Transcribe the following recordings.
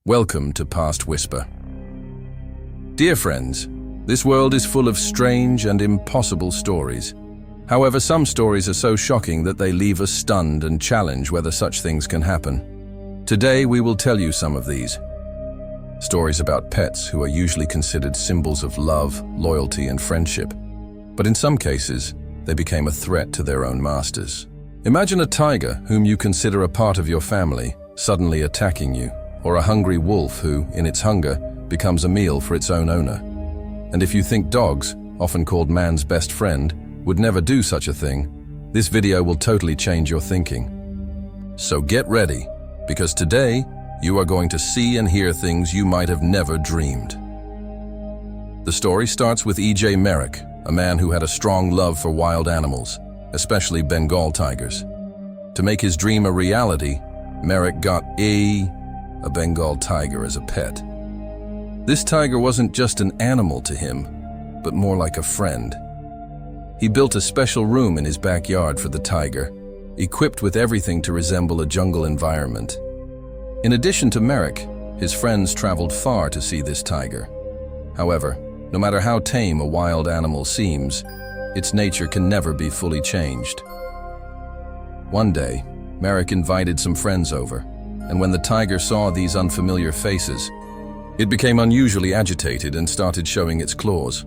Welcome to Past Whisper. Dear friends, this world is full of strange and impossible stories. However, some stories are so shocking that they leave us stunned and challenge whether such things can happen. Today we will tell you some of these. Stories about pets who are usually considered symbols of love, loyalty, and friendship. But in some cases, they became a threat to their own masters. Imagine a tiger whom you consider a part of your family suddenly attacking you, or a hungry wolf who, in its hunger, becomes a meal for its own owner. And if you think dogs, often called man's best friend, would never do such a thing, this video will totally change your thinking. So get ready, because today you are going to see and hear things you might have never dreamed. The story starts with E.J. Merrick, a man who had a strong love for wild animals, especially Bengal tigers. To make his dream a reality, Merrick got a Bengal tiger as a pet. This tiger wasn't just an animal to him, but more like a friend. He built a special room in his backyard for the tiger, equipped with everything to resemble a jungle environment. In addition to Merrick, his friends traveled far to see this tiger. However, no matter how tame a wild animal seems, its nature can never be fully changed. One day, Merrick invited some friends over, and when the tiger saw these unfamiliar faces, it became unusually agitated and started showing its claws.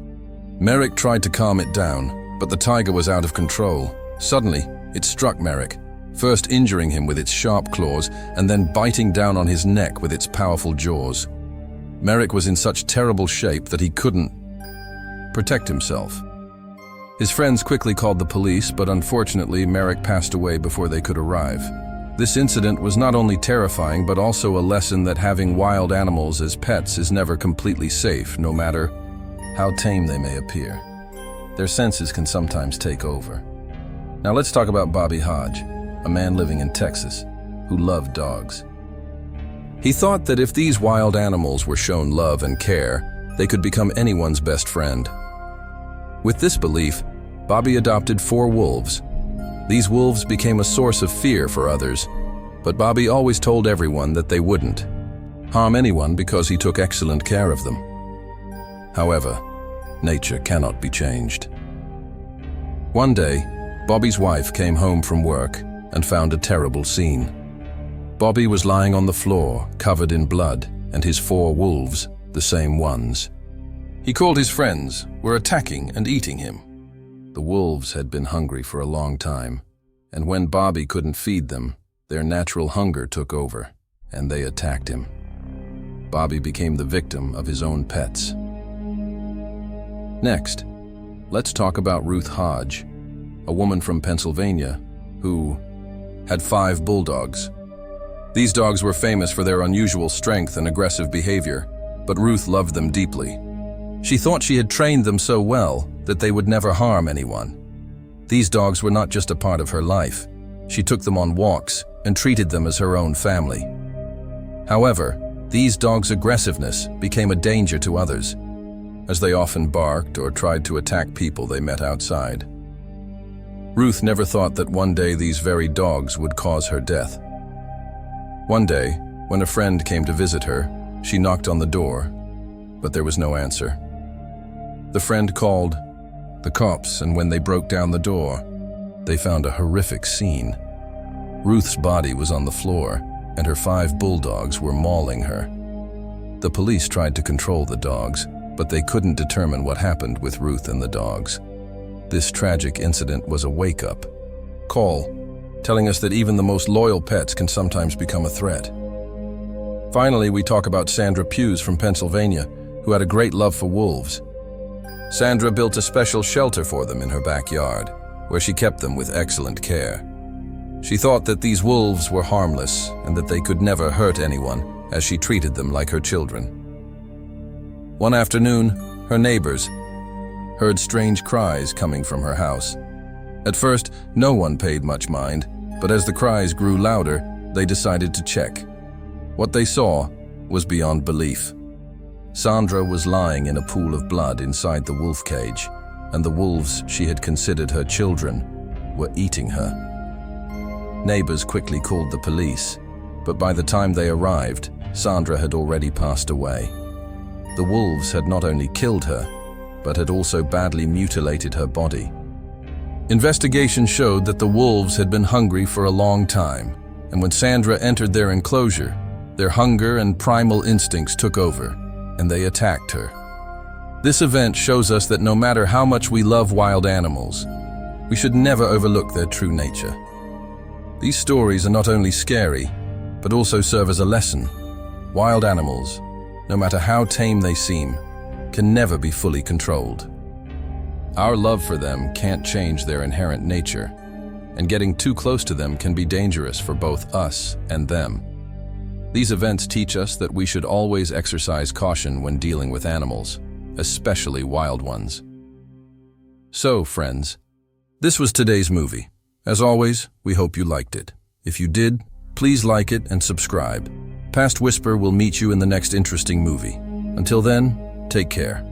Merrick tried to calm it down, but the tiger was out of control. Suddenly, it struck Merrick, first injuring him with its sharp claws and then biting down on his neck with its powerful jaws. Merrick was in such terrible shape that he couldn't protect himself. His friends quickly called the police, but unfortunately, Merrick passed away before they could arrive. This incident was not only terrifying, but also a lesson that having wild animals as pets is never completely safe, no matter how tame they may appear. Their senses can sometimes take over. Now let's talk about Bobby Hodge, a man living in Texas who loved dogs. He thought that if these wild animals were shown love and care, they could become anyone's best friend. With this belief, Bobby adopted 4 wolves. These wolves became a source of fear for others, but Bobby always told everyone that they wouldn't harm anyone because he took excellent care of them. However, nature cannot be changed. One day, Bobby's wife came home from work and found a terrible scene. Bobby was lying on the floor, covered in blood, and his 4 wolves, the same ones. He called his friends, were attacking and eating him. The wolves had been hungry for a long time, and when Bobby couldn't feed them, their natural hunger took over, and they attacked him. Bobby became the victim of his own pets. Next, let's talk about Ruth Hodge, a woman from Pennsylvania who had 5 bulldogs. These dogs were famous for their unusual strength and aggressive behavior, but Ruth loved them deeply. She thought she had trained them so well that they would never harm anyone. These dogs were not just a part of her life. She took them on walks and treated them as her own family. However, these dogs' aggressiveness became a danger to others, as they often barked or tried to attack people they met outside. Ruth never thought that one day these very dogs would cause her death. One day, when a friend came to visit her, she knocked on the door, but there was no answer. The friend called the cops, and when they broke down the door, they found a horrific scene. Ruth's body was on the floor, and her 5 bulldogs were mauling her. The police tried to control the dogs, but they couldn't determine what happened with Ruth and the dogs. This tragic incident was a wake-up call, telling us that even the most loyal pets can sometimes become a threat. Finally, we talk about Sandra Hughes from Pennsylvania, who had a great love for wolves. Sandra built a special shelter for them in her backyard, where she kept them with excellent care. She thought that these wolves were harmless and that they could never hurt anyone, as she treated them like her children. One afternoon, her neighbors heard strange cries coming from her house. At first, no one paid much mind, but as the cries grew louder, they decided to check. What they saw was beyond belief. Sandra was lying in a pool of blood inside the wolf cage, and the wolves she had considered her children were eating her. Neighbors quickly called the police, but by the time they arrived, Sandra had already passed away. The wolves had not only killed her, but had also badly mutilated her body. Investigation showed that the wolves had been hungry for a long time, and when Sandra entered their enclosure, their hunger and primal instincts took over, and they attacked her. This event shows us that no matter how much we love wild animals, we should never overlook their true nature. These stories are not only scary, but also serve as a lesson. Wild animals, no matter how tame they seem, can never be fully controlled. Our love for them can't change their inherent nature, and getting too close to them can be dangerous for both us and them. These events teach us that we should always exercise caution when dealing with animals, especially wild ones. So, friends, this was today's movie. As always, we hope you liked it. If you did, please like it and subscribe. Past Whisper will meet you in the next interesting movie. Until then, take care.